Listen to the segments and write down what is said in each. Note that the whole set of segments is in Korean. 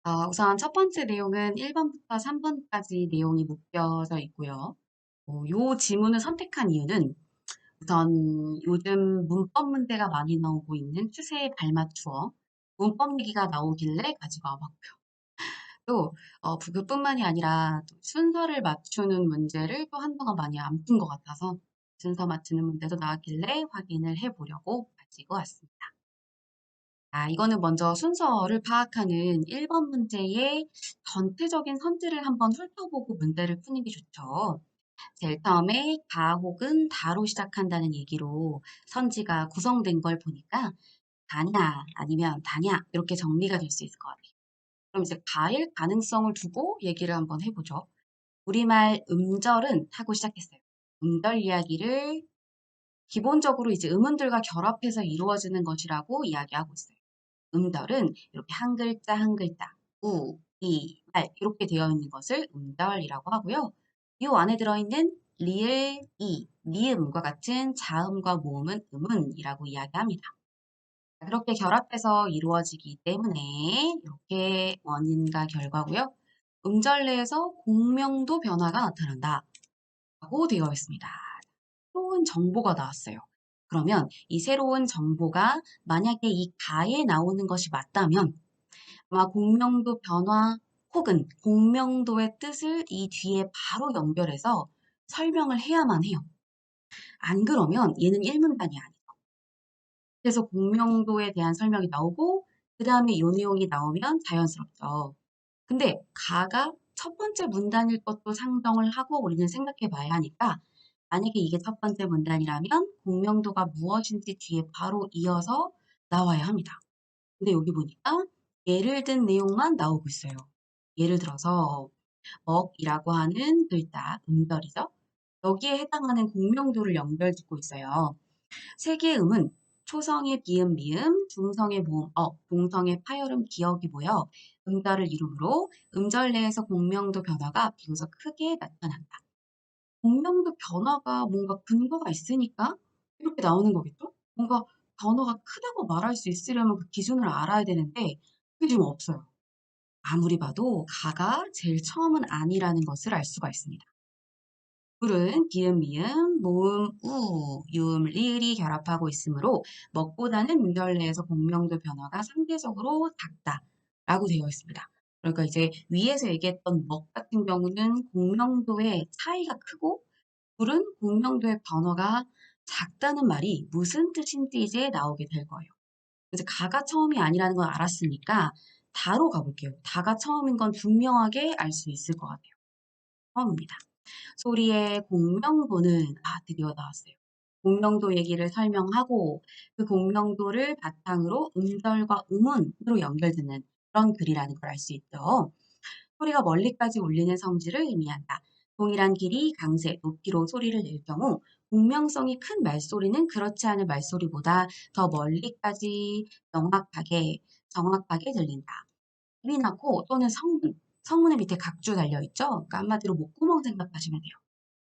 우선 첫 번째 내용은 1번부터 3번까지 내용이 묶여져 있고요. 요 지문을 선택한 이유는 우선 요즘 문법 문제가 많이 나오고 있는 추세에 발맞추어 문법 얘기가 나오길래 가지고 와봤고요. 또 그뿐만이 아니라 또 순서를 맞추는 문제를 또 한동안 많이 안 푼 것 같아서 순서 맞추는 문제도 나왔길래 확인을 해보려고 가지고 왔습니다. 이거는 먼저 순서를 파악하는 1번 문제의 전체적인 선지를 한번 훑어보고 문제를 푸는 게 좋죠. 제일 처음에 가 혹은 다로 시작한다는 얘기로 선지가 구성된 걸 보니까 가냐 아니면 다냐 이렇게 정리가 될 수 있을 것 같아요. 그럼 이제 가일 가능성을 두고 얘기를 한번 해보죠. 우리말 음절은 하고 시작했어요. 음절 이야기를 기본적으로 이제 음운들과 결합해서 이루어지는 것이라고 이야기하고 있어요. 음절은 이렇게 한 글자 한 글자 우, 이, 말 이렇게 되어 있는 것을 음절이라고 하고요. 이 안에 들어있는 리을, 이, 미음과 같은 자음과 모음은 음운이라고 이야기합니다. 그렇게 결합해서 이루어지기 때문에 이렇게 원인과 결과고요. 음절 내에서 공명도 변화가 나타난다 라고 되어 있습니다. 새로운 정보가 나왔어요. 그러면 이 새로운 정보가 만약에 이 가에 나오는 것이 맞다면 아마 공명도 변화 혹은 공명도의 뜻을 이 뒤에 바로 연결해서 설명을 해야만 해요. 안 그러면 얘는 일문단이 아니에요. 그래서 공명도에 대한 설명이 나오고 그 다음에 요 내용이 나오면 자연스럽죠. 근데 가가 첫 번째 문단일 것도 상정을 하고 우리는 생각해 봐야 하니까 만약에 이게 첫 번째 문단이라면 공명도가 무엇인지 뒤에 바로 이어서 나와야 합니다. 근데 여기 보니까 예를 든 내용만 나오고 있어요. 예를 들어서 먹이라고 하는 글자, 음절이죠. 여기에 해당하는 공명도를 연결짓고 있어요. 세 개의 음은 초성의 비음, 미음, 중성의 모음, 동성의 파열음, 기억이 모여 음절을 이루므로 음절 내에서 공명도 변화가 비로소 크게 나타난다. 공명도 변화가 뭔가 근거가 있으니까 이렇게 나오는 거겠죠? 뭔가 변화가 크다고 말할 수 있으려면 그 기준을 알아야 되는데 그게 지금 없어요. 아무리 봐도 가가 제일 처음은 아니라는 것을 알 수가 있습니다. 불은 기음, 미음, 모음, 우, 유음, 리을이 결합하고 있으므로 먹보다는 음절 내에서 공명도 변화가 상대적으로 작다라고 되어 있습니다. 그러니까 이제 위에서 얘기했던 먹 같은 경우는 공명도의 차이가 크고 불은 공명도의 변화가 작다는 말이 무슨 뜻인지 이제 나오게 될 거예요. 이제 가가 처음이 아니라는 걸 알았으니까 다로 가볼게요. 다가 처음인 건 분명하게 알 수 있을 것 같아요. 처음입니다. 소리의 공명도는 드디어 나왔어요. 공명도 얘기를 설명하고 그 공명도를 바탕으로 음절과 음운으로 연결되는 그런 글이라는 걸 알 수 있죠. 소리가 멀리까지 울리는 성질을 의미한다. 동일한 길이, 강세, 높이로 소리를 낼 경우 공명성이 큰 말소리는 그렇지 않은 말소리보다 더 멀리까지 정확하게 들린다. 입이나 코 또는 성문, 성문의 밑에 각주 달려있죠? 그러니까 한마디로 목구멍 생각하시면 돼요.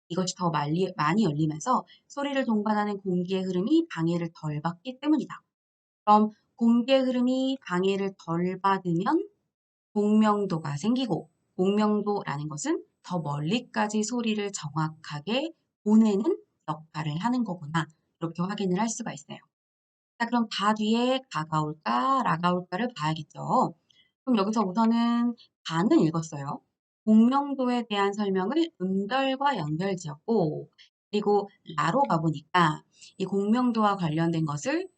이것이 더 많이 열리면서 소리를 동반하는 공기의 흐름이 방해를 덜 받기 때문이다. 그럼 공기의 흐름이 방해를 덜 받으면 공명도가 생기고 공명도라는 것은 더 멀리까지 소리를 정확하게 보내는 역할을 하는 거구나. 이렇게 확인을 할 수가 있어요. 자, 그럼 다 뒤에 가가 올까, 라가 올까를 봐야겠죠. 그럼 여기서 우선은 가는 읽었어요. 공명도에 대한 설명을 음절과 연결지었고, 그리고 라로 가보니까 이 공명도와 관련된 것을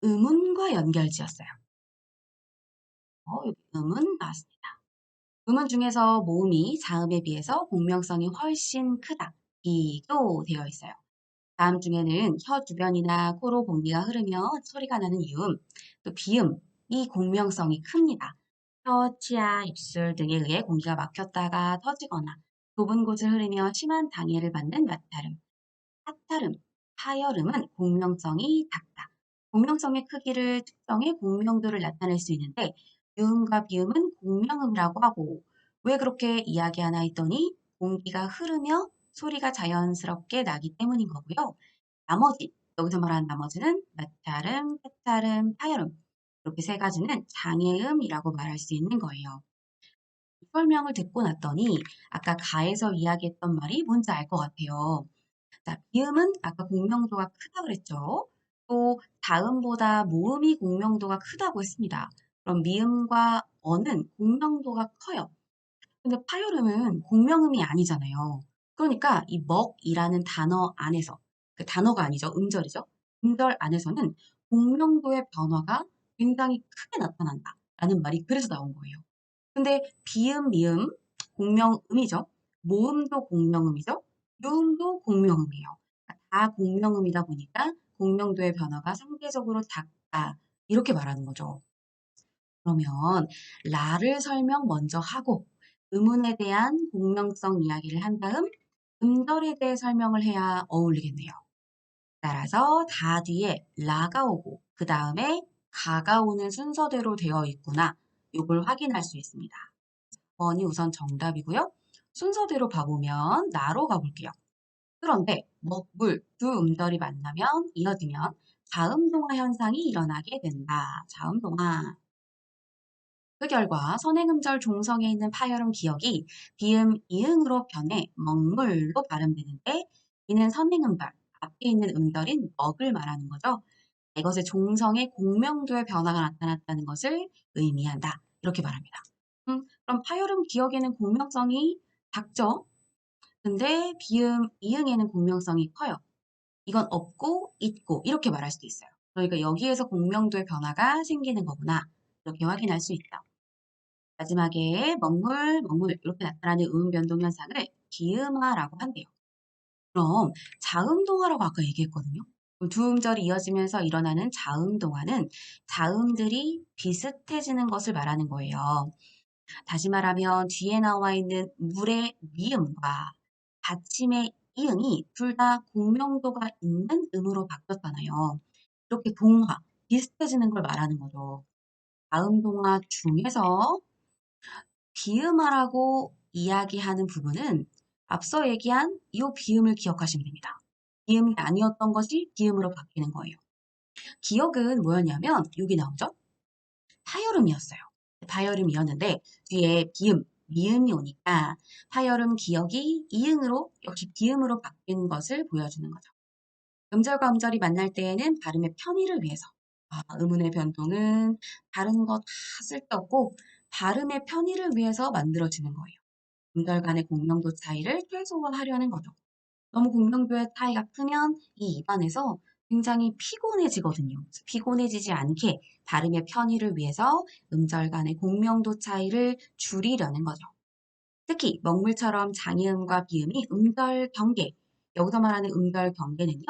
음운과 연결지었어요. 여기 음운 나왔습니다. 음운 중에서 모음이 자음에 비해서 공명성이 훨씬 크다. 이도 되어 있어요. 다음 중에는 혀 주변이나 코로 공기가 흐르며 소리가 나는 유음, 또 비음, 이 공명성이 큽니다. 혀, 치아, 입술 등에 의해 공기가 막혔다가 터지거나 좁은 곳을 흐르며 심한 방해를 받는 마타름, 하타름, 하열음은 공명성이 작다. 공명성의 크기를 특정해 공명도를 나타낼 수 있는데 유음과 비음은 공명음이라고 하고 왜 그렇게 이야기하나 했더니 공기가 흐르며 소리가 자연스럽게 나기 때문인 거고요. 나머지, 여기서 말하는 나머지는 마타름, 페타름, 파열음 이렇게 세 가지는 장애음이라고 말할 수 있는 거예요. 설명을 듣고 났더니 아까 가에서 이야기했던 말이 뭔지 알 것 같아요. 자, 비음은 아까 공명도가 크다 그랬죠. 또 다음보다 모음이 공명도가 크다고 했습니다. 그럼 미음과 어는 공명도가 커요. 근데 파열음은 공명음이 아니잖아요. 그러니까 이 먹이라는 단어 안에서, 그 단어가 아니죠. 음절이죠. 음절 안에서는 공명도의 변화가 굉장히 크게 나타난다. 라는 말이 그래서 나온 거예요. 근데 비음, 미음, 공명음이죠. 모음도 공명음이죠. 유음도 공명음이에요. 다 공명음이다 보니까 공명도의 변화가 상대적으로 작다. 이렇게 말하는 거죠. 그러면 라를 설명 먼저 하고 음운에 대한 공명성 이야기를 한 다음 음절에 대해 설명을 해야 어울리겠네요. 따라서 다 뒤에 라가 오고 그 다음에 가가 오는 순서대로 되어 있구나. 이걸 확인할 수 있습니다. 번이 우선 정답이고요. 순서대로 봐보면 나로 가볼게요. 그런데 먹물 두 음절이 만나면 이어지면 자음동화 현상이 일어나게 된다. 자음동화. 그 결과 선행음절 종성에 있는 파열음 기억이 비음, 이응으로 변해 먹물로 발음되는데 이는 선행음절, 앞에 있는 음절인 먹을 말하는 거죠. 이것의 종성의 공명도의 변화가 나타났다는 것을 의미한다. 이렇게 말합니다. 그럼 파열음 기억에는 공명성이 작죠? 근데 비음, 이응에는 공명성이 커요. 이건 없고 있고 이렇게 말할 수도 있어요. 그러니까 여기에서 공명도의 변화가 생기는 거구나. 이렇게 확인할 수 있다. 마지막에 먹물, 먹물 이렇게 나타나는 음 변동 현상을 기음화라고 한대요. 그럼 자음동화라고 아까 얘기했거든요. 그럼 두 음절이 이어지면서 일어나는 자음동화는 자음들이 비슷해지는 것을 말하는 거예요. 다시 말하면 뒤에 나와 있는 물의 미음과 받침의 이응이 둘 다 공명도가 있는 음으로 바뀌었잖아요. 이렇게 동화, 비슷해지는 걸 말하는 거죠. 자음동화 중에서 비음하라고 이야기하는 부분은 앞서 얘기한 이 비음을 기억하시면 됩니다. 비음이 아니었던 것이 비음으로 바뀌는 거예요. 기억은 뭐였냐면 여기 나오죠? 파열음이었어요. 파열음이었는데 뒤에 비음, 미음이 오니까 파열음 기억이 이응으로 역시 비음으로 바뀐 것을 보여주는 거죠. 음절과 음절이 만날 때에는 발음의 편의를 위해서 음운의 변동은 다른 거 다 쓸데없고 발음의 편의를 위해서 만들어지는 거예요. 음절 간의 공명도 차이를 최소화하려는 거죠. 너무 공명도의 차이가 크면 이 입안에서 굉장히 피곤해지거든요. 피곤해지지 않게 발음의 편의를 위해서 음절 간의 공명도 차이를 줄이려는 거죠. 특히 먹물처럼 장이음과 비음이 음절 경계, 여기서 말하는 음절 경계는요.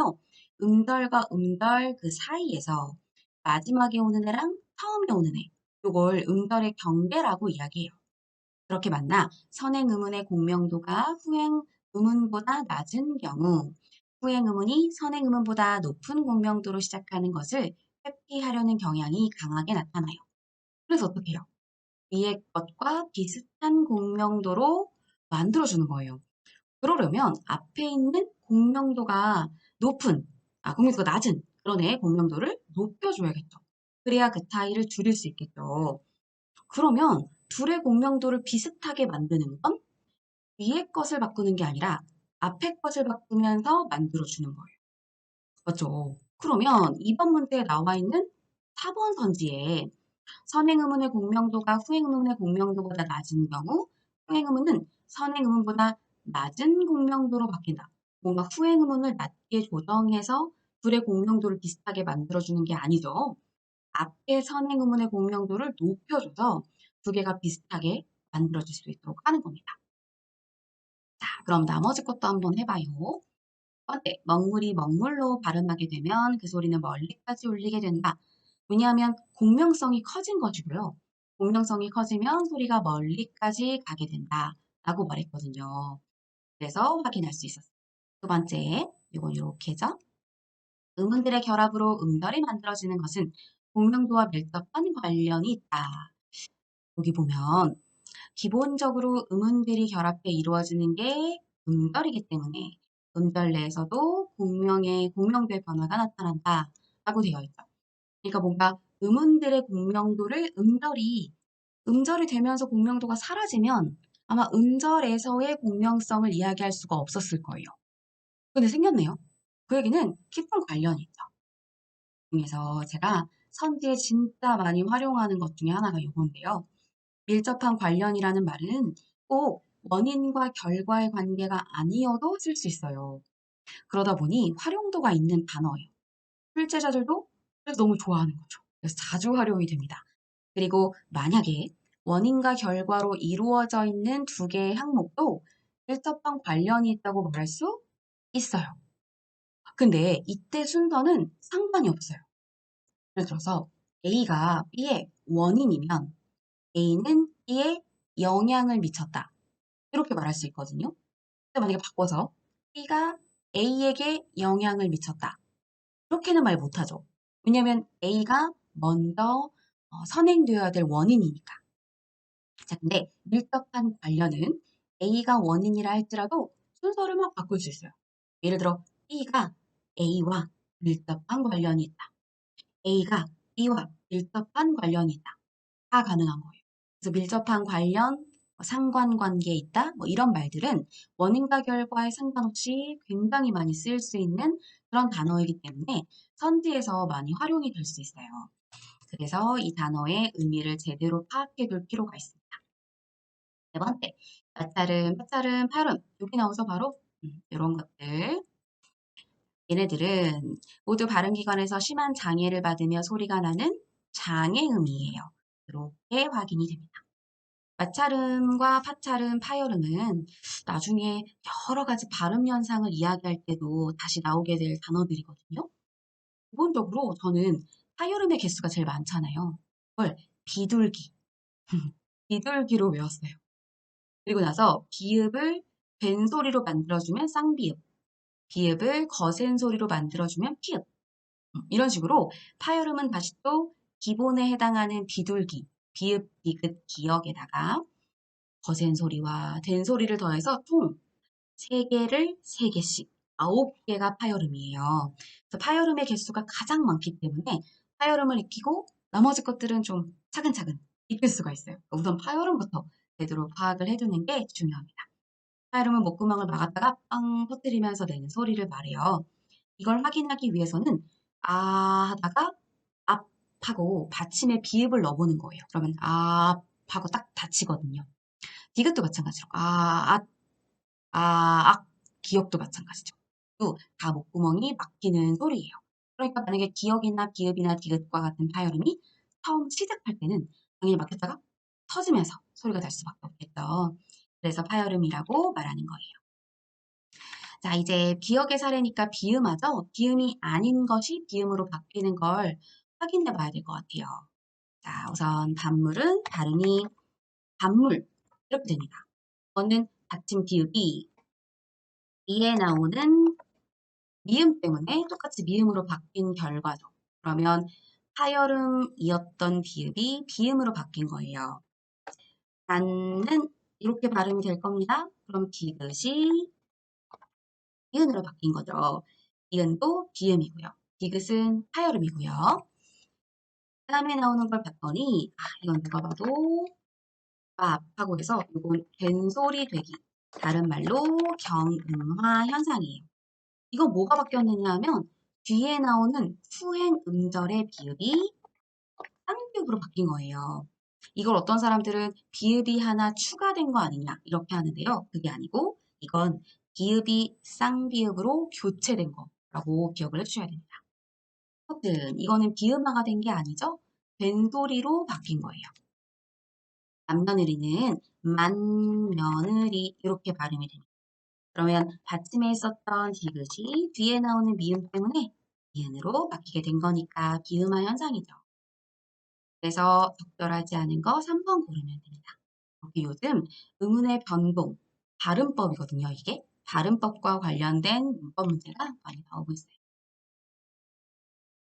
음절과 음절 그 사이에서 마지막에 오는 애랑 처음에 오는 애, 이걸 음절의 경계라고 이야기해요. 그렇게 만나 선행 의문의 공명도가 후행 의문보다 낮은 경우 후행 의문이 선행 의문보다 높은 공명도로 시작하는 것을 회피하려는 경향이 강하게 나타나요. 그래서 어떻게 해요? 위의 것과 비슷한 공명도로 만들어주는 거예요. 그러려면 앞에 있는 공명도가 높은, 공명도가 낮은 그런 애의 공명도를 높여줘야겠죠. 그래야 그 차이를 줄일 수 있겠죠. 그러면 둘의 공명도를 비슷하게 만드는 건 위의 것을 바꾸는 게 아니라 앞에 것을 바꾸면서 만들어주는 거예요. 맞죠? 그러면 이번 문제에 나와 있는 4번 선지에 선행의문의 공명도가 후행의문의 공명도보다 낮은 경우 후행의문은 선행의문보다 낮은 공명도로 바뀐다. 뭔가 후행의문을 낮게 조정해서 둘의 공명도를 비슷하게 만들어주는 게 아니죠. 앞에 선행의문의 공명도를 높여줘서 두 개가 비슷하게 만들어질 수 있도록 하는 겁니다. 자, 그럼 나머지 것도 한번 해봐요. 어때? 먹물이 먹물로 발음하게 되면 그 소리는 멀리까지 울리게 된다. 왜냐하면 공명성이 커진 것이고요. 공명성이 커지면 소리가 멀리까지 가게 된다. 라고 말했거든요. 그래서 확인할 수 있었어요. 두 번째, 이건 이렇게죠. 음운들의 결합으로 음절이 만들어지는 것은 공명도와 밀접한 관련이 있다. 여기 보면 기본적으로 음운들이 결합해 이루어지는 게 음절이기 때문에 음절 내에서도 공명도의 변화가 나타난다 라고 되어 있죠. 그러니까 뭔가 음운들의 공명도를 음절이 음절이 되면서 공명도가 사라지면 아마 음절에서의 공명성을 이야기할 수가 없었을 거예요. 근데 생겼네요. 그 얘기는 깊은 관련이 있죠. 중에서 제가 선지에 진짜 많이 활용하는 것 중에 하나가 요건데요. 밀접한 관련이라는 말은 꼭 원인과 결과의 관계가 아니어도 쓸 수 있어요. 그러다 보니 활용도가 있는 단어예요. 출제자들도 그래서 너무 좋아하는 거죠. 그래서 자주 활용이 됩니다. 그리고 만약에 원인과 결과로 이루어져 있는 두 개의 항목도 밀접한 관련이 있다고 말할 수 있어요. 근데 이때 순서는 상관이 없어요. 예를 들어서 A가 B의 원인이면 A는 B에 영향을 미쳤다. 이렇게 말할 수 있거든요. 근데 만약에 바꿔서 B가 A에게 영향을 미쳤다. 이렇게는 말 못하죠. 왜냐면 A가 먼저 선행되어야 될 원인이니까. 자, 근데 밀접한 관련은 A가 원인이라 할지라도 순서를 막 바꿀 수 있어요. 예를 들어 B가 A와 밀접한 관련이 있다. A가 B와 밀접한 관련이 있다. 다 가능한 거예요. 그래서 밀접한 관련, 상관관계에 있다, 뭐 이런 말들은 원인과 결과에 상관없이 굉장히 많이 쓰일 수 있는 그런 단어이기 때문에 선지에서 많이 활용이 될 수 있어요. 그래서 이 단어의 의미를 제대로 파악해 둘 필요가 있습니다. 네 번째, 마찰음, 파찰음, 파열음 여기 나오죠 바로 이런 것들. 얘네들은 모두 발음기관에서 심한 장애를 받으며 소리가 나는 장애음이에요. 이렇게 확인이 됩니다. 마찰음과 파찰음, 파열음은 나중에 여러 가지 발음 현상을 이야기할 때도 다시 나오게 될 단어들이거든요. 기본적으로 저는 파열음의 개수가 제일 많잖아요. 그걸 비둘기, 비둘기로 외웠어요. 그리고 나서 비읍을 된 소리로 만들어주면 쌍비읍, 비읍을 거센 소리로 만들어주면 피읍. 이런 식으로 파열음은 다시 또 기본에 해당하는 비둘기, 비읍, 비긋, 기역에다가 거센 소리와 된 소리를 더해서 총 3개를 3개씩 9개가 파열음이에요. 그래서 파열음의 개수가 가장 많기 때문에 파열음을 익히고 나머지 것들은 좀 차근차근 익힐 수가 있어요. 그러니까 우선 파열음부터 제대로 파악을 해두는 게 중요합니다. 파열음은 목구멍을 막았다가 빵 터뜨리면서 내는 소리를 말해요. 이걸 확인하기 위해서는 아 하다가 앞 하고 받침에 비읍을 넣어보는 거예요. 그러면 아 하고 딱 닫히거든요. 디귿도 마찬가지로 악, 기역도 마찬가지죠. 또 다 목구멍이 막히는 소리예요. 그러니까 만약에 기역이나 비읍이나 디귿과 같은 파열음이 처음 시작할 때는 당연히 막혔다가 터지면서 소리가 날 수밖에 없겠죠. 그래서 파열음이라고 말하는 거예요. 자, 이제 기역의 사례니까 비음하죠? 비음이 아닌 것이 비음으로 바뀌는 걸 확인해 봐야 될 것 같아요. 자, 우선 단물은 발음이 단물 이렇게 됩니다. 이거는 받침 비읍이 이에 나오는 미음 때문에 똑같이 미음으로 바뀐 결과죠. 그러면 파열음이었던 비읍이 비음으로 바뀐 거예요. 단은 이렇게 발음이 될 겁니다. 그럼 디귿이 이은으로 바뀐 거죠. 이은도 비음이고요. 디귿은 파열음이고요. 그 다음에 나오는 걸 봤더니 이건 누가 봐도 하고 해서 이건 된소리 되기. 다른 말로 경음화 현상이에요. 이거 뭐가 바뀌었느냐 하면 뒤에 나오는 후행 음절의 비읍이 쌍비읍으로 바뀐 거예요. 이걸 어떤 사람들은 비읍이 하나 추가된 거 아니냐 이렇게 하는데요. 그게 아니고 이건 비읍이 쌍비읍으로 교체된 거라고 기억을 해주셔야 됩니다. 어쨌든 이거는 비음화가 된 게 아니죠. 된소리로 바뀐 거예요. 맏며느리는 만며느리 이렇게 발음이 됩니다. 그러면 받침에 있었던 디귿이 뒤에 나오는 미음 때문에 이음으로 바뀌게 된 거니까 비음화 현상이죠. 그래서 적절하지 않은 거 3번 고르면 됩니다. 여기 요즘 의문의 변동, 발음법이거든요, 이게. 발음법과 관련된 문법 문제가 많이 나오고 있어요.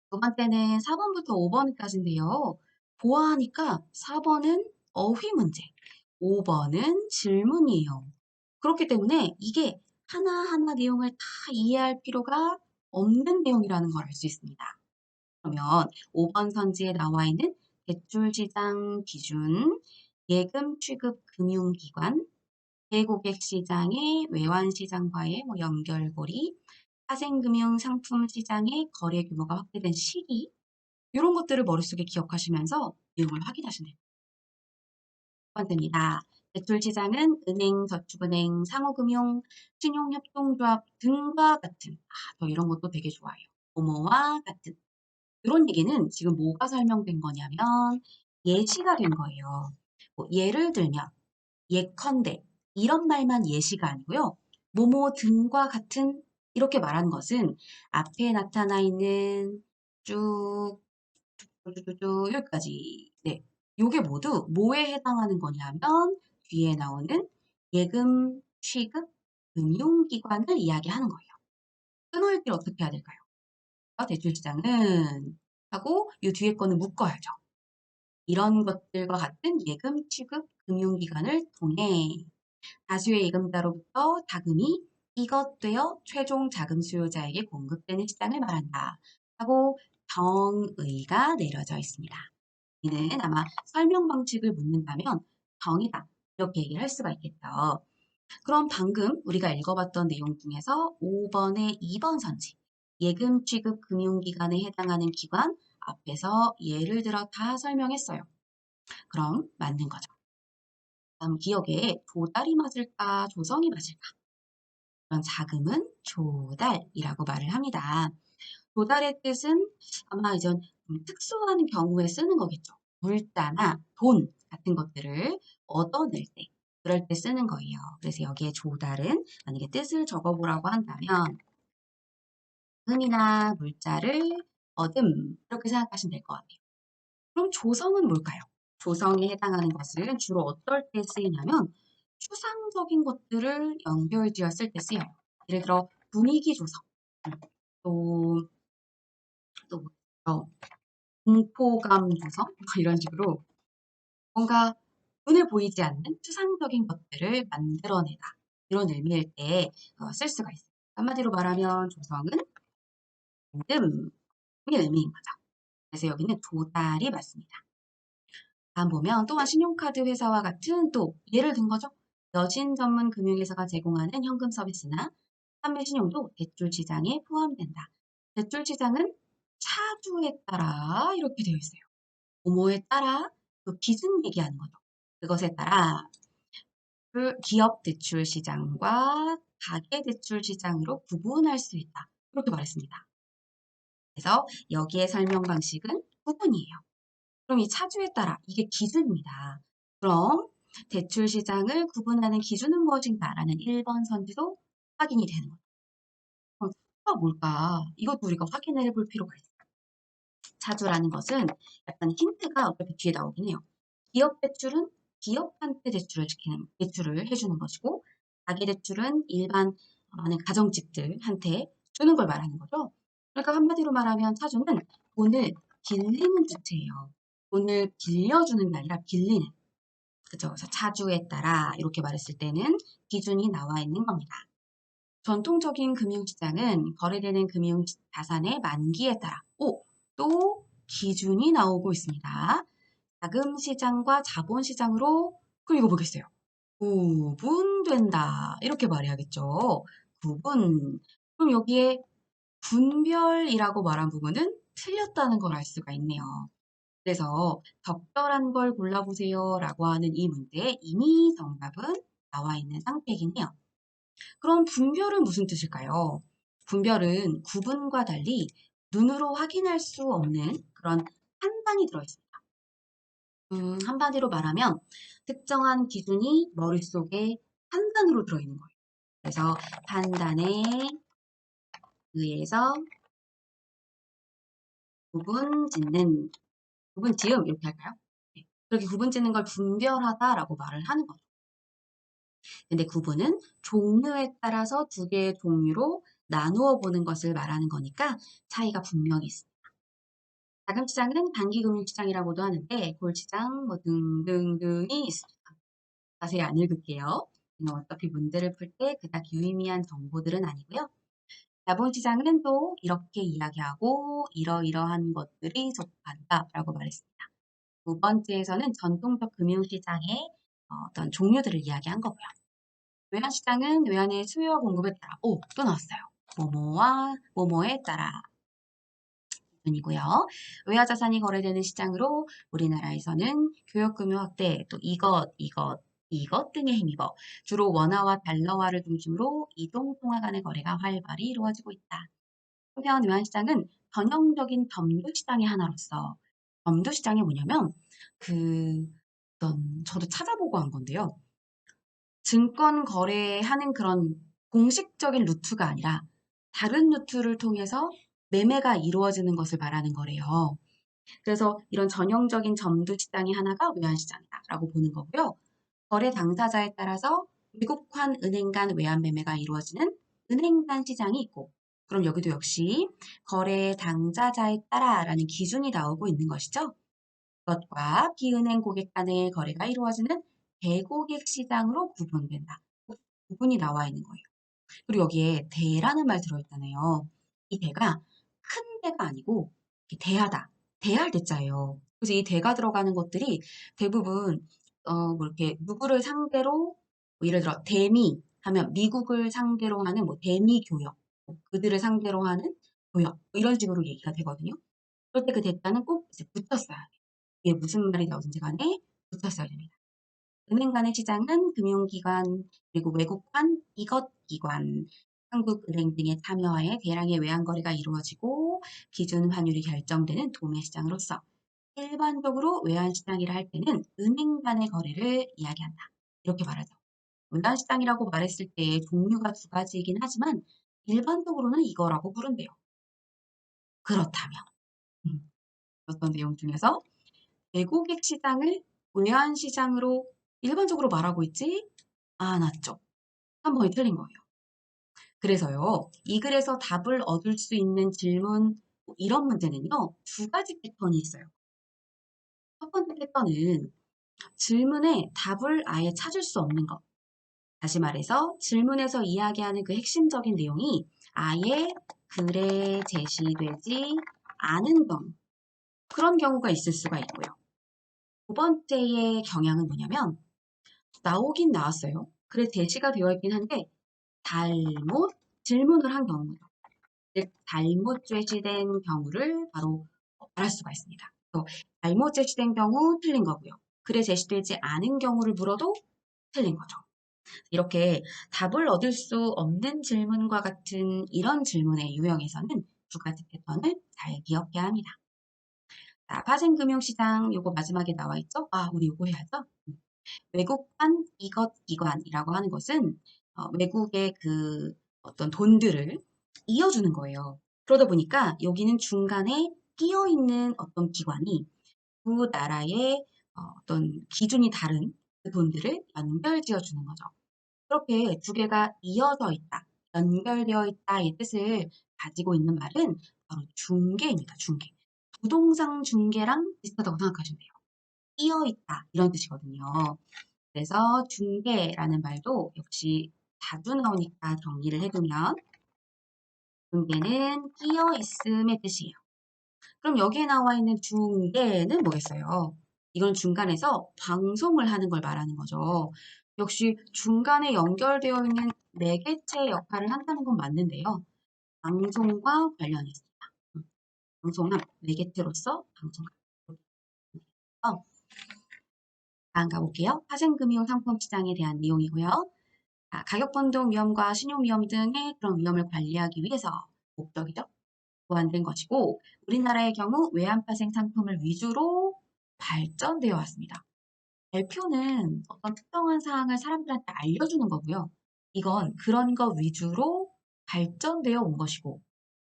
두 번째는 4번부터 5번까지인데요. 보아하니까 4번은 어휘 문제, 5번은 질문이에요. 그렇기 때문에 이게 하나하나 내용을 다 이해할 필요가 없는 내용이라는 걸 알 수 있습니다. 그러면 5번 선지에 나와 있는 대출시장 기준, 예금 취급 금융기관, 대고객 시장의 외환 시장과의 연결고리, 파생금융 상품 시장의 거래 규모가 확대된 시기, 이런 것들을 머릿속에 기억하시면서 내용을 확인하시면 돼요. 첫 번째입니다. 대출시장은 은행, 저축은행, 상호금융, 신용협동조합 등과 같은, 저 이런 것도 되게 좋아해요. 뭐뭐와 같은. 이런 얘기는 지금 뭐가 설명된 거냐면 예시가 된 거예요. 뭐 예를 들면 예컨대 이런 말만 예시가 아니고요. 뭐뭐 등과 같은 이렇게 말한 것은 앞에 나타나 있는 쭉 쭈쭈쭈쭈 여기까지. 네. 요게 모두 뭐에 해당하는 거냐면 뒤에 나오는 예금, 취급, 금융기관을 이야기하는 거예요. 끊어읽기를 어떻게 해야 될까요? 대출시장은 하고 이 뒤에 거는 묶어야죠. 이런 것들과 같은 예금, 취급, 금융기관을 통해 다수의 예금자로부터 자금이 이것되어 최종 자금 수요자에게 공급되는 시장을 말한다. 하고 정의가 내려져 있습니다. 이는 아마 설명 방식을 묻는다면 정의다. 이렇게 얘기를 할 수가 있겠죠. 그럼 방금 우리가 읽어봤던 내용 중에서 5번의 2번 선지, 예금 취급 금융기관에 해당하는 기관 앞에서 예를 들어 다 설명했어요. 그럼 맞는 거죠. 다음 기억에 조달이 맞을까, 조성이 맞을까? 그런 자금은 조달이라고 말을 합니다. 조달의 뜻은 아마 이전 특수한 경우에 쓰는 거겠죠. 물자나 돈 같은 것들을 얻어낼 때, 그럴 때 쓰는 거예요. 그래서 여기에 조달은 만약에 뜻을 적어보라고 한다면 금이나 물자를 얻음 이렇게 생각하시면 될 것 같아요. 그럼 조성은 뭘까요? 조성에 해당하는 것은 주로 어떨 때 쓰이냐면 추상적인 것들을 연결지었을 때 쓰여요. 예를 들어 분위기 조성, 또, 또 뭐죠? 공포감 조성 이런 식으로 뭔가 눈에 보이지 않는 추상적인 것들을 만들어내다 이런 의미일 때 쓸 수가 있어요. 한마디로 말하면 조성은 만듦의 의미인 거죠. 그래서 여기는 조달이 맞습니다. 다음 보면 또한 신용카드 회사와 같은 또 예를 든 거죠. 여신 전문 금융회사가 제공하는 현금 서비스나 판매 신용도 대출 시장에 포함된다. 대출 시장은 차주에 따라 이렇게 되어 있어요. 뭐뭐에 따라 그 기준 얘기하는 거죠. 그것에 따라 그 기업 대출 시장과 가계 대출 시장으로 구분할 수 있다. 그렇게 말했습니다. 그래서 여기에 설명 방식은 구분이에요. 그럼 이 차주에 따라 이게 기준입니다. 그럼 대출 시장을 구분하는 기준은 무엇인가라는 1번 선지도 확인이 되는 거죠. 그럼 차주가 뭘까? 이것도 우리가 확인을 해볼 필요가 있어요. 차주라는 것은 약간 힌트가 어차피 뒤에 나오긴 해요. 기업 대출은 기업한테 대출을 해주는 것이고, 가계대출은 일반 많은 가정집들한테 주는 걸 말하는 거죠. 그러니까 한마디로 말하면 차주는 돈을 빌리는 주체예요. 돈을 빌려주는 게 아니라 빌리는. 그죠? 그래서 차주에 따라 이렇게 말했을 때는 기준이 나와 있는 겁니다. 전통적인 금융시장은 거래되는 금융자산의 만기에 따라 또 기준이 나오고 있습니다. 자금시장과 자본시장으로 그럼 이거 보겠어요. 구분된다. 이렇게 말해야겠죠. 구분. 그럼 여기에 분별이라고 말한 부분은 틀렸다는 걸 알 수가 있네요. 그래서 적절한 걸 골라보세요 라고 하는 이 문제에 이미 정답은 나와 있는 상태이긴 해요. 그럼 분별은 무슨 뜻일까요? 분별은 구분과 달리 눈으로 확인할 수 없는 그런 판단이 들어있습니다. 한마디로 말하면 특정한 기준이 머릿속에 판단으로 들어있는 거예요. 그래서 판단에 의해서 구분 짓는, 구분 지음 이렇게 할까요? 네. 그렇게 구분 짓는 걸 분별하다라고 말을 하는 거죠. 근데 구분은 종류에 따라서 두 개의 종류로 나누어 보는 것을 말하는 거니까 차이가 분명히 있습니다. 자금시장은 단기금융시장이라고도 하는데 골시장 뭐 등등등이 있습니다. 자세히 안 읽을게요. 어차피 문제를 풀 때 그닥 유의미한 정보들은 아니고요. 자본시장은 또 이렇게 이야기하고 이러이러한 것들이 속한다라고 말했습니다. 두 번째에서는 전통적 금융시장의 어떤 종류들을 이야기한 거고요. 외환시장은 외환의 수요와 공급에 따라, 또 나왔어요. 뭐뭐와 뭐뭐에 따라 기준이고요. 외화자산이 거래되는 시장으로 우리나라에서는 교역금융 확대, 또 이것 등에 힘입어 주로 원화와 달러화를 중심으로 이동통화 간의 거래가 활발히 이루어지고 있다. 한편 외환시장은 전형적인 점도시장의 하나로서 점도시장이 뭐냐면 저도 찾아보고 한 건데요. 증권 거래하는 그런 공식적인 루트가 아니라 다른 루트를 통해서 매매가 이루어지는 것을 말하는 거래요. 그래서 이런 전형적인 점도 시장의 하나가 외환시장이다라고 보는 거고요. 거래 당사자에 따라서 미국환 은행 간 외환 매매가 이루어지는 은행 간 시장이 있고, 그럼 여기도 역시 거래 당사자에 따라라는 기준이 나오고 있는 것이죠. 그것과 비은행 고객 간의 거래가 이루어지는 대고객 시장으로 구분된다. 구분이 나와 있는 거예요. 그리고 여기에 대라는 말 들어있잖아요. 이 대가 큰 대가 아니고 대하다. 대할 대자예요. 그래서 이 대가 들어가는 것들이 대부분 뭐 이렇게 누구를 상대로 뭐 예를 들어 대미 하면 미국을 상대로 하는 뭐 대미 교역, 뭐 그들을 상대로 하는 교역 뭐 이런 식으로 얘기가 되거든요. 그럴 때 그 대가는 꼭 이제 붙였어야 돼요. 이게 무슨 말이 나오든지 간에 붙였어야 됩니다. 은행 간의 시장은 금융기관 그리고 외국환, 이것기관, 한국은행 등의 참여하에 대량의 외환거래가 이루어지고 기준 환율이 결정되는 도매시장으로서 일반적으로 외환시장이라 할 때는 은행 간의 거래를 이야기한다. 이렇게 말하죠. 외환시장이라고 말했을 때 종류가 두 가지이긴 하지만 일반적으로는 이거라고 부른대요. 그렇다면 어떤 내용 중에서 외국액 시장을 외환시장으로 일반적으로 말하고 있지 않았죠. 한 번이 틀린 거예요. 그래서요, 이 글에서 답을 얻을 수 있는 질문, 이런 문제는요, 두 가지 패턴이 있어요. 첫 번째 패턴은 질문에 답을 아예 찾을 수 없는 것. 다시 말해서 질문에서 이야기하는 그 핵심적인 내용이 아예 글에 제시되지 않은 경우. 그런 경우가 있을 수가 있고요. 두 번째의 경향은 뭐냐면, 나오긴 나왔어요. 글에 제시가 되어 있긴 한데, 잘못 질문을 한 경우죠. 즉, 잘못 제시된 경우를 바로 말할 수가 있습니다. 또 잘못 제시된 경우 틀린 거고요. 글에 제시되지 않은 경우를 물어도 틀린 거죠. 이렇게 답을 얻을 수 없는 질문과 같은 이런 질문의 유형에서는 두 가지 패턴을 잘 기억해야 합니다. 자, 파생금융시장 요거 마지막에 나와 있죠? 우리 요거 해야죠. 외국환 이것기관이라고 하는 것은 외국의 그 어떤 돈들을 이어주는 거예요. 그러다 보니까 여기는 중간에 끼어 있는 어떤 기관이 두 나라의 어떤 기준이 다른 그 돈들을 연결지어 주는 거죠. 그렇게 두 개가 이어져 있다, 연결되어 있다의 뜻을 가지고 있는 말은 바로 중개입니다. 중개. 부동산 중개랑 비슷하다고 생각하시면 돼요. 끼어 있다 이런 뜻이거든요. 그래서 중개라는 말도 역시 자주 나오니까 정리를 해두면 중개는 끼어 있음의 뜻이에요. 그럼 여기에 나와 있는 중개는 뭐겠어요? 이건 중간에서 방송을 하는 걸 말하는 거죠. 역시 중간에 연결되어 있는 매개체 역할을 한다는 건 맞는데요. 방송과 관련이 있습니다. 방송은 매개체로서 방송을. 다음 가볼게요. 파생금융 상품 시장에 대한 내용이고요. 가격 변동 위험과 신용 위험 등의 그런 위험을 관리하기 위해서 목적이죠. 보완된 것이고 우리나라의 경우 외환파생 상품을 위주로 발전되어 왔습니다. 발표는 어떤 특정한 사항을 사람들한테 알려주는 거고요. 이건 그런 거 위주로 발전되어 온 것이고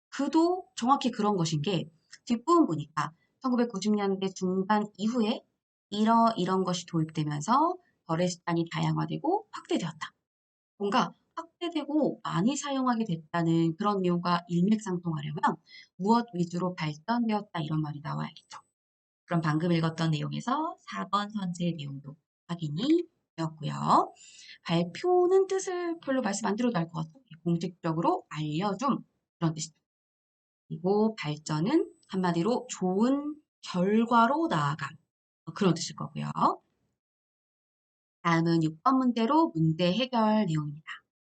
그도 정확히 그런 것인 게 뒷부분 보니까 1990년대 중반 이후에 이런 것이 도입되면서 거래 수단이 다양화되고 확대되었다. 뭔가 확대되고 많이 사용하게 됐다는 그런 내용과 일맥상통하려면 무엇 위주로 발전되었다 이런 말이 나와야겠죠. 그럼 방금 읽었던 내용에서 4번 선지의 내용도 확인이 되었고요. 발표는 뜻을 별로 말씀 안 드려도 알 것 같아요. 공식적으로 알려줌 그런 뜻이죠. 그리고 발전은 한마디로 좋은 결과로 나아감. 그런 뜻일 거고요. 다음은 6번 문제로 문제 해결 내용입니다.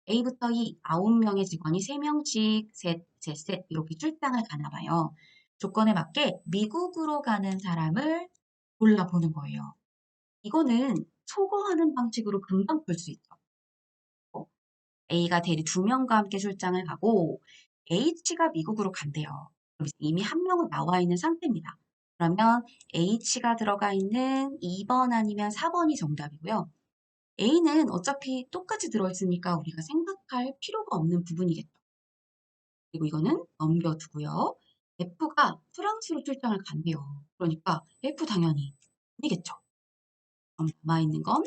A부터 E 9명의 직원이 3명씩 셋, 셋, 셋 이렇게 출장을 가나 봐요. 조건에 맞게 미국으로 가는 사람을 골라보는 거예요. 이거는 초거하는 방식으로 금방 풀 수 있죠. A가 대리 2명과 함께 출장을 가고 H가 미국으로 간대요. 그럼 이미 한 명은 나와 있는 상태입니다. 그러면 H가 들어가 있는 2번 아니면 4번이 정답이고요. A는 어차피 똑같이 들어있으니까 우리가 생각할 필요가 없는 부분이겠죠. 그리고 이거는 넘겨두고요. F가 프랑스로 출장을 간대요. 그러니까 F 당연히 아니겠죠. 그럼 남아있는 건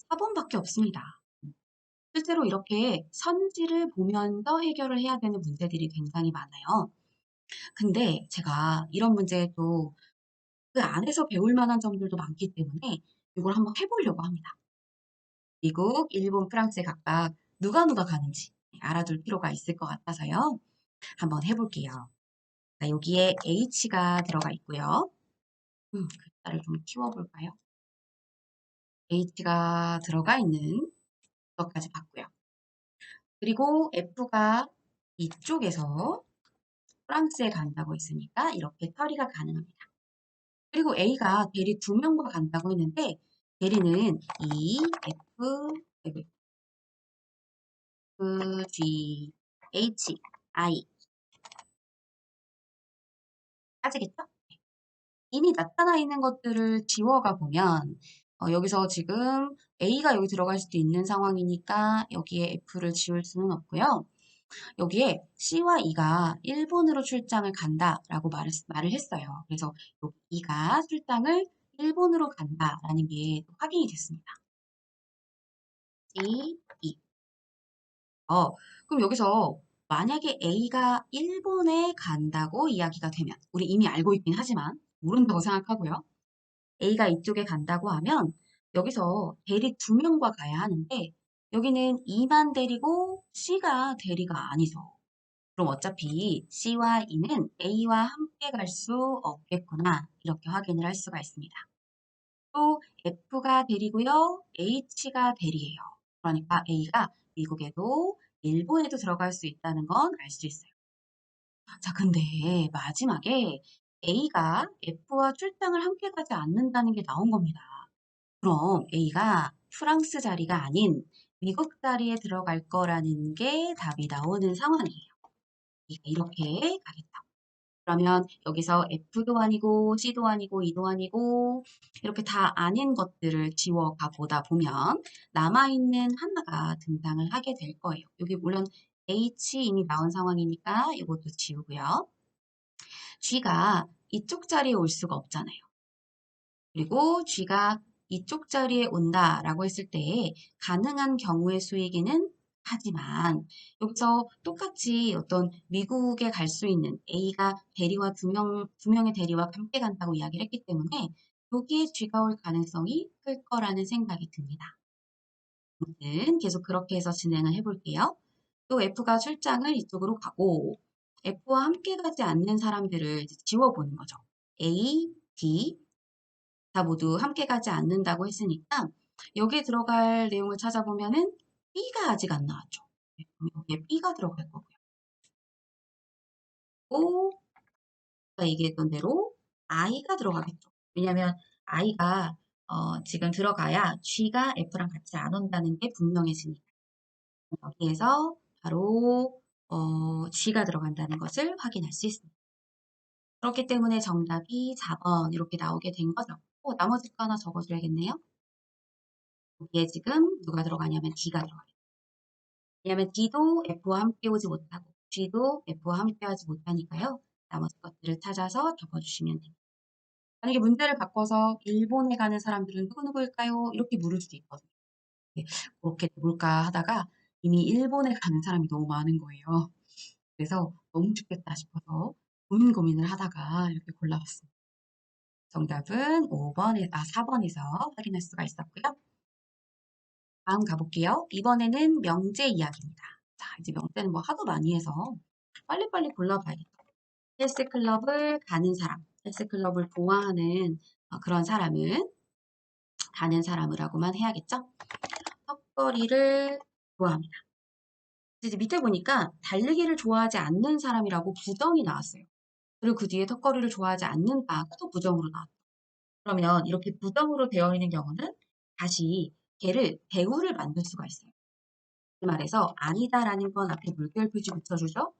4번밖에 없습니다. 실제로 이렇게 선지를 보면서 해결을 해야 되는 문제들이 굉장히 많아요. 근데 제가 이런 문제도 그 안에서 배울 만한 점들도 많기 때문에 이걸 한번 해보려고 합니다. 미국, 일본, 프랑스에 각각 누가 가는지 알아둘 필요가 있을 것 같아서요. 한번 해볼게요. 자, 여기에 H가 들어가 있고요. 글자를 좀 키워볼까요? H가 들어가 있는 것까지 봤고요. 그리고 F가 이쪽에서 프랑스에 간다고 했으니까 이렇게 처리가 가능합니다. 그리고 A가 대리 2명과 간다고 했는데 대리는 E, F, G, H, I 따지겠죠? 이미 나타나 있는 것들을 지워가 보면 여기서 지금 A가 여기 들어갈 수도 있는 상황이니까 여기에 F를 지울 수는 없고요. 여기에 C와 E가 일본으로 출장을 간다라고 말을 했어요. 그래서 여기 E가 출장을 일본으로 간다라는 게 확인이 됐습니다. C, E. 그럼 여기서 만약에 A가 일본에 간다고 이야기가 되면 우리 이미 알고 있긴 하지만 모른다고 생각하고요. A가 이쪽에 간다고 하면 여기서 대리 2명과 가야 하는데 여기는 E만 대리고 C가 대리가 아니죠. 그럼 어차피 C와 E는 A와 함께 갈 수 없겠구나. 이렇게 확인을 할 수가 있습니다. 또 F가 대리고요. H가 대리예요. 그러니까 A가 미국에도 일본에도 들어갈 수 있다는 건 알 수 있어요. 자, 근데 마지막에 A가 F와 출장을 함께 가지 않는다는 게 나온 겁니다. 그럼 A가 프랑스 자리가 아닌 미국 자리에 들어갈 거라는 게 답이 나오는 상황이에요. 이렇게 가겠죠. 그러면 여기서 F도 아니고 C도 아니고 E도 아니고 이렇게 다 아닌 것들을 지워가 보다 보면 남아있는 하나가 등장을 하게 될 거예요. 여기 물론 H 이미 나온 상황이니까 이것도 지우고요. G가 이쪽 자리에 올 수가 없잖아요. 그리고 G가 이쪽 자리에 온다라고 했을 때 가능한 경우의 수이기는 하지만 여기서 똑같이 어떤 미국에 갈 수 있는 A가 대리와 두 명의 대리와 함께 간다고 이야기를 했기 때문에 여기에 G가 올 가능성이 클 거라는 생각이 듭니다. 아무튼 계속 그렇게 해서 진행을 해볼게요. 또 F가 출장을 이쪽으로 가고 F와 함께 가지 않는 사람들을 이제 지워보는 거죠. A, D, 다 모두 함께 가지 않는다고 했으니까 여기에 들어갈 내용을 찾아보면은 B가 아직 안 나왔죠. 네, 그럼 여기에 B가 들어갈 거고요. 또 아까 얘기했던 대로 I가 들어가겠죠. 왜냐하면 I가 지금 들어가야 G가 F랑 같이 안 온다는 게 분명해지니까 여기에서 바로 G가 들어간다는 것을 확인할 수 있습니다. 그렇기 때문에 정답이 4번 이렇게 나오게 된 거죠. 나머지 거 하나 적어줘야겠네요. 여기에 지금 누가 들어가냐면 D가 들어가요. 왜냐하면 D도 F와 함께 오지 못하고 G도 F와 함께 하지 못하니까요. 나머지 것들을 찾아서 적어주시면 됩니다. 만약에 문제를 바꿔서 일본에 가는 사람들은 누구누구일까요? 이렇게 물을 수도 있거든요. 네, 그렇게 해볼까 하다가 이미 일본에 가는 사람이 너무 많은 거예요. 그래서 너무 춥겠다 싶어서 고민을 하다가 이렇게 골라봤습니다. 정답은 4번에서 확인할 수가 있었고요. 다음 가볼게요. 이번에는 명제 이야기입니다. 자, 이제 명제는 뭐 하도 많이 해서 빨리빨리 골라봐야겠다. 헬스클럽을 가는 사람. 헬스클럽을 좋아하는 그런 사람은 가는 사람이라고만 해야겠죠? 턱걸이를 좋아합니다. 이제 밑에 보니까 달리기를 좋아하지 않는 사람이라고 부정이 나왔어요. 그리고 그 뒤에 턱걸이를 좋아하지 않는다고 또 부정으로 나왔어요. 그러면 이렇게 부정으로 되어 있는 경우는 다시 걔를 배우를 만들 수가 있어요. 그 말에서 아니다라는 건 앞에 물결 표시 붙여주죠.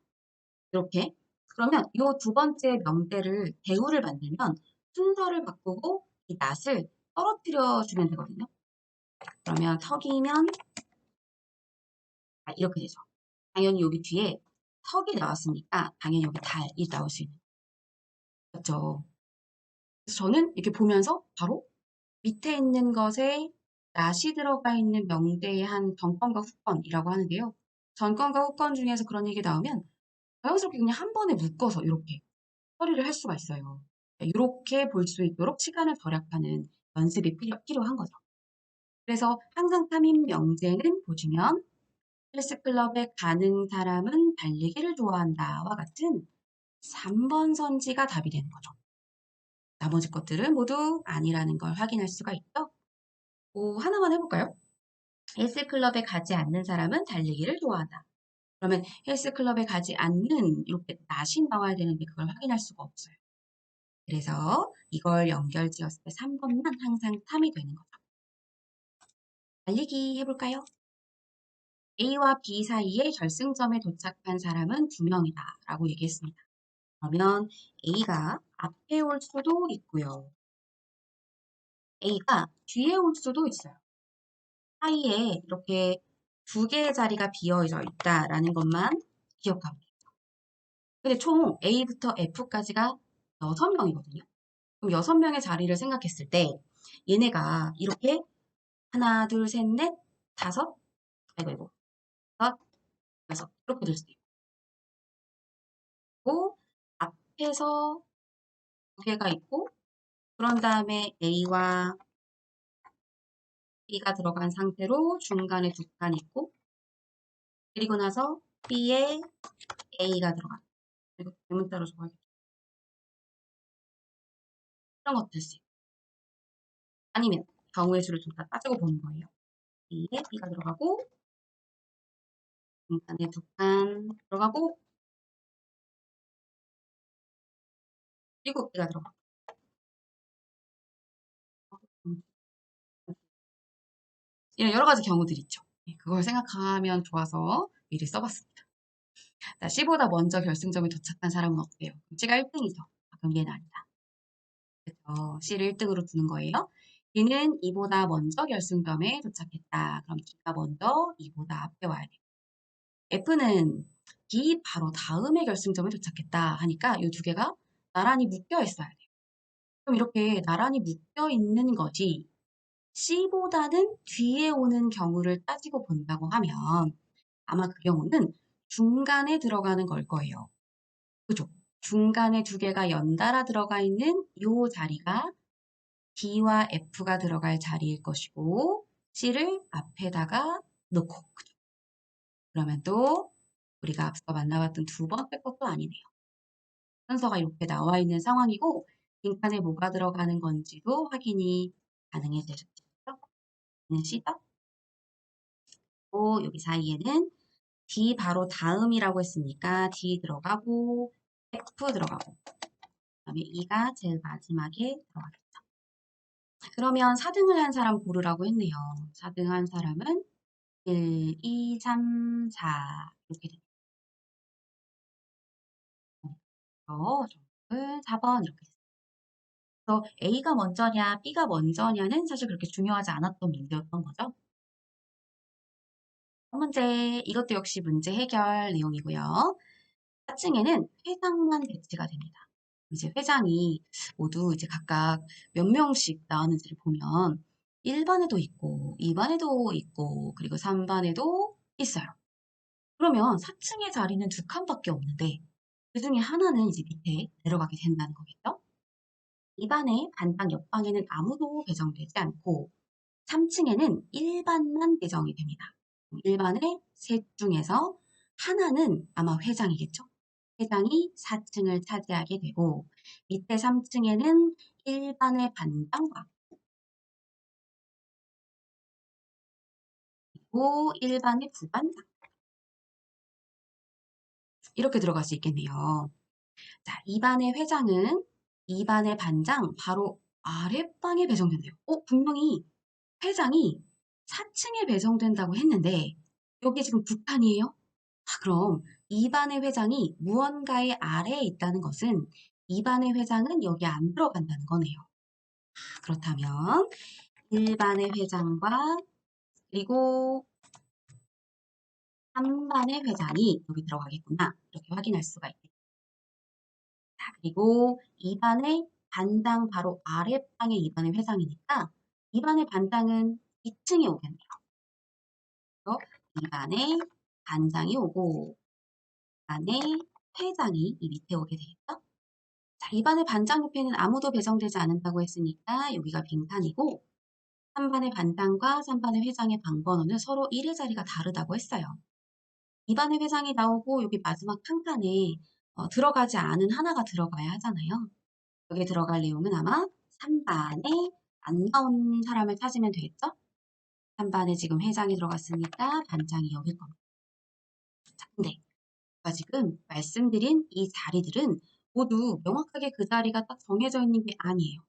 이렇게. 그러면 이 두 번째 명대를 대우를 만들면 순서를 바꾸고 이 낫을 떨어뜨려 주면 되거든요. 그러면 턱이면 이렇게 되죠. 당연히 여기 뒤에 턱이 나왔으니까 당연히 여기 달이 나올 수 있는 거죠. 그래서 저는 이렇게 보면서 바로 밑에 있는 것에 낫이 들어가 있는 명대의 한 전건과 후건이라고 하는데요. 전건과 후건 중에서 그런 얘기 나오면 자연스럽게 그냥 한 번에 묶어서 이렇게 처리를 할 수가 있어요. 이렇게 볼 수 있도록 시간을 절약하는 연습이 필요한 거죠. 그래서 항상 3인 명제는 보시면 헬스클럽에 가는 사람은 달리기를 좋아한다와 같은 3번 선지가 답이 되는 거죠. 나머지 것들은 모두 아니라는 걸 확인할 수가 있죠. 하나만 해볼까요? 헬스클럽에 가지 않는 사람은 달리기를 좋아한다. 그러면 헬스클럽에 가지 않는 이렇게 낫이 나와야 되는데 그걸 확인할 수가 없어요. 그래서 이걸 연결 지었을 때 3번만 항상 탐이 되는 거죠. 달리기 해볼까요? A와 B 사이에 결승점에 도착한 사람은 2명이다 라고 얘기했습니다. 그러면 A가 앞에 올 수도 있고요. A가 뒤에 올 수도 있어요. 사이에 이렇게 두 개의 자리가 비어져 있다라는 것만 기억하면 돼요. 근데 총 A부터 F까지가 6명이거든요. 그럼 6명의 자리를 생각했을 때 얘네가 이렇게 하나, 둘, 셋, 넷, 다섯, 아이고, 다섯, 여섯 이렇게 될 수도 있고 앞에서 두 개가 있고 그런 다음에 A와 B가 들어간 상태로 중간에 두 칸 있고 그리고 나서 B에 A가 들어간 그리고 대문자로 적어야겠죠. 이런 것도 될 수 있고 아니면 경우의 수를 좀 더 따지고 보는 거예요. B에 B가 들어가고 중간에 두 칸 들어가고 그리고 B가 들어가고 이런 여러 가지 경우들이 있죠. 그걸 생각하면 좋아서 미리 써봤습니다. 자, C보다 먼저 결승점에 도착한 사람은 어때요? C가 1등이죠. 그럼 얘는 아니다. 그래서 C를 1등으로 두는 거예요. D는 E보다 먼저 결승점에 도착했다. 그럼 D가 먼저 E보다 앞에 와야 돼요. F는 D 바로 다음에 결승점에 도착했다 하니까 이 두 개가 나란히 묶여 있어야 돼요. 그럼 이렇게 나란히 묶여 있는 거지 C보다는 뒤에 오는 경우를 따지고 본다고 하면 아마 그 경우는 중간에 들어가는 걸 거예요. 그죠? 중간에 두 개가 연달아 들어가 있는 이 자리가 D와 F가 들어갈 자리일 것이고 C를 앞에다가 놓고 그죠? 그러면 또 우리가 앞서 만나봤던 두 번째 것도 아니네요. 순서가 이렇게 나와 있는 상황이고 빈칸에 뭐가 들어가는 건지도 확인이 가능해지죠. 는 C죠? 여기 사이에는 D 바로 다음이라고 했으니까 D 들어가고 F 들어가고 그다음에 E가 제일 마지막에 들어가겠죠. 그러면 4등을 한 사람 고르라고 했네요. 4등 한 사람은 1, 2, 3, 4 이렇게 됩니다. 정답은 4번 이렇게 됐어요. 그래서 A가 먼저냐 B가 먼저냐는 사실 그렇게 중요하지 않았던 문제였던 거죠. 문제 이것도 역시 문제 해결 내용이고요. 4층에는 회장만 배치가 됩니다. 이제 회장이 모두 이제 각각 몇 명씩 나왔는지를 보면 1반에도 있고 2반에도 있고 그리고 3반에도 있어요. 그러면 4층의 자리는 두 칸밖에 없는데 그 중에 하나는 이제 밑에 내려가게 된다는 거겠죠? 2반에 반방 옆방에는 아무도 배정되지 않고 3층에는 1반만 배정이 됩니다. 1반의 셋 중에서 하나는 아마 회장이겠죠? 회장이 4층을 차지하게 되고 밑에 3층에는 일반의 반장과 그리고 일반의 부반장 이렇게 들어갈 수 있겠네요. 자, 2반의 회장은 2반의 반장 바로 아랫방에 배정된대요. 분명히 회장이 4층에 배정된다고 했는데 여기 지금 북한이에요? 그럼 2반의 회장이 무언가의 아래에 있다는 것은 2반의 회장은 여기 안 들어간다는 거네요. 그렇다면 1반의 회장과 그리고 3반의 회장이 여기 들어가겠구나. 이렇게 확인할 수가 있겠죠. 그리고 2반의 반장 바로 아랫방에 2반의 회장이니까 2반의 반장은 2층에 오겠네요. 그래서 2반의 반장이 오고 2반의 회장이 이 밑에 오게 되겠죠. 자, 2반의 반장 옆에는 아무도 배정되지 않는다고 했으니까 여기가 빈칸이고 3반의 반장과 3반의 회장의 방 번호는 서로 1의 자리가 다르다고 했어요. 2반의 회장이 나오고 여기 마지막 칸칸에 들어가지 않은 하나가 들어가야 하잖아요. 여기 들어갈 내용은 아마 3반에 안 나온 사람을 찾으면 되겠죠? 3반에 지금 회장이 들어갔으니까 반장이 여길 겁니다. 자, 근데 제가 지금 말씀드린 이 자리들은 모두 명확하게 그 자리가 딱 정해져 있는 게 아니에요.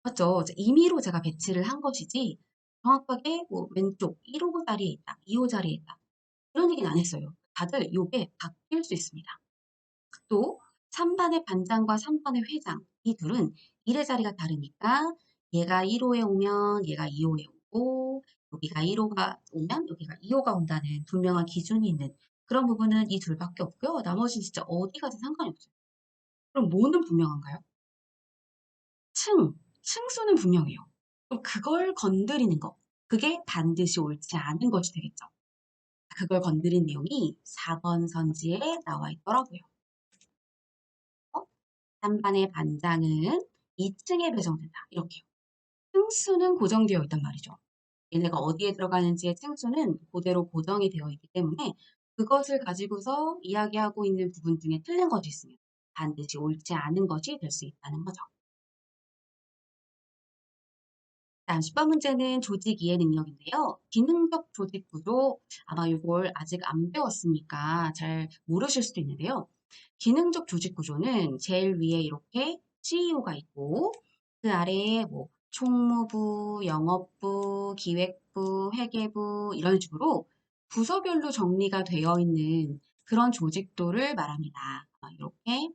맞죠? 임의로 제가 배치를 한 것이지 정확하게 뭐 왼쪽 1호 자리에 있다, 2호 자리에 있다 이런 얘기는 안 했어요. 다들 요게 바뀔 수 있습니다. 또 3반의 반장과 3반의 회장 이 둘은 일의 자리가 다르니까 얘가 1호에 오면 얘가 2호에 오고 여기가 1호가 오면 여기가 2호가 온다는 분명한 기준이 있는 그런 부분은 이 둘밖에 없고요. 나머지는 진짜 어디 가든 상관이 없어요. 그럼 뭐는 분명한가요? 층수는 분명해요. 그럼 그걸 건드리는 거, 그게 반드시 옳지 않은 것이 되겠죠. 그걸 건드린 내용이 4번 선지에 나와 있더라고요. 3반의 반장은 2층에 배정된다. 이렇게요. 층수는 고정되어 있단 말이죠. 얘네가 어디에 들어가는지의 층수는 그대로 고정이 되어 있기 때문에 그것을 가지고서 이야기하고 있는 부분 중에 틀린 것이 있으면 반드시 옳지 않은 것이 될 수 있다는 거죠. 다음 10번 문제는 조직 이해 능력인데요. 기능적 조직 구조, 아마 이걸 아직 안 배웠으니까 잘 모르실 수도 있는데요. 기능적 조직 구조는 제일 위에 이렇게 CEO가 있고 그 아래에 뭐 총무부, 영업부, 기획부, 회계부 이런 식으로 부서별로 정리가 되어 있는 그런 조직도를 말합니다. 이렇게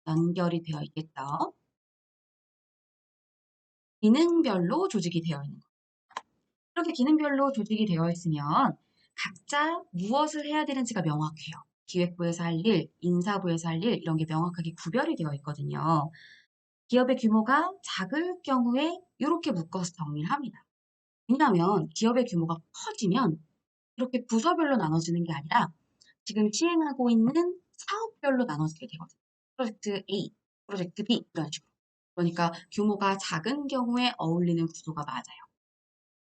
연결이 되어 있겠죠. 기능별로 조직이 되어 있는 거. 이렇게 기능별로 조직이 되어 있으면 각자 무엇을 해야 되는지가 명확해요. 기획부에서 할 일, 인사부에서 할 일, 이런 게 명확하게 구별이 되어 있거든요. 기업의 규모가 작을 경우에 이렇게 묶어서 정리를 합니다. 왜냐하면 기업의 규모가 커지면 이렇게 부서별로 나눠지는 게 아니라 지금 시행하고 있는 사업별로 나눠지게 되거든요. 프로젝트 A, 프로젝트 B 이런 식으로. 그러니까 규모가 작은 경우에 어울리는 구조가 맞아요.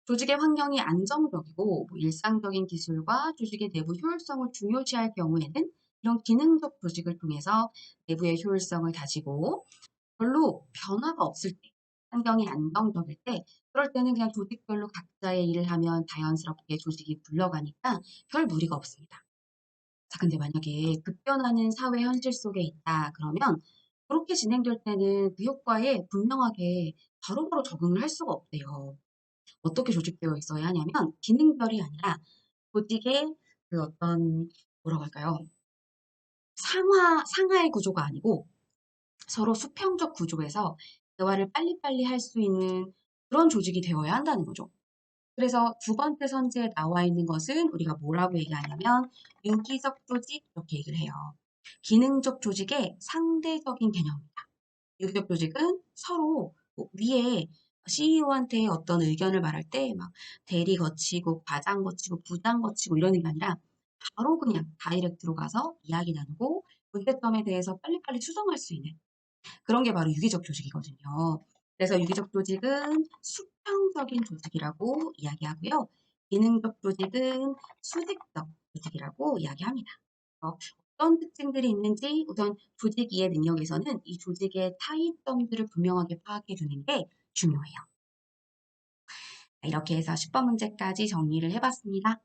조직의 환경이 안정적이고 일상적인 기술과 조직의 내부 효율성을 중요시할 경우에는 이런 기능적 조직을 통해서 내부의 효율성을 다지고 별로 변화가 없을 때, 환경이 안정적일 때, 그럴 때는 그냥 조직별로 각자의 일을 하면 자연스럽게 조직이 굴러가니까 별 무리가 없습니다. 자, 근데 만약에 급변하는 사회 현실 속에 있다 그러면 그렇게 진행될 때는 그 효과에 분명하게 바로바로 적응을 할 수가 없대요. 어떻게 조직되어 있어야 하냐면 기능별이 아니라 조직의 그 어떤 뭐라고 할까요? 상하의 구조가 아니고 서로 수평적 구조에서 대화를 빨리빨리 할 수 있는 그런 조직이 되어야 한다는 거죠. 그래서 두 번째 선지에 나와 있는 것은 우리가 뭐라고 얘기하냐면 유기적 조직 이렇게 얘기를 해요. 기능적 조직의 상대적인 개념입니다. 유기적 조직은 서로 뭐 위에 CEO한테 어떤 의견을 말할 때 막 대리 거치고 과장 거치고 부장 거치고 이러는 게 아니라 바로 그냥 다이렉트로 가서 이야기 나누고 문제점에 대해서 빨리빨리 수정할 수 있는 그런 게 바로 유기적 조직이거든요. 그래서 유기적 조직은 수평적인 조직이라고 이야기하고요. 기능적 조직은 수직적 조직이라고 이야기합니다. 어떤 특징들이 있는지 우선 조직 이해 능력에서는 이 조직의 차이점들을 분명하게 파악해 두는 게 중요해요. 이렇게 해서 10번 문제까지 정리를 해봤습니다.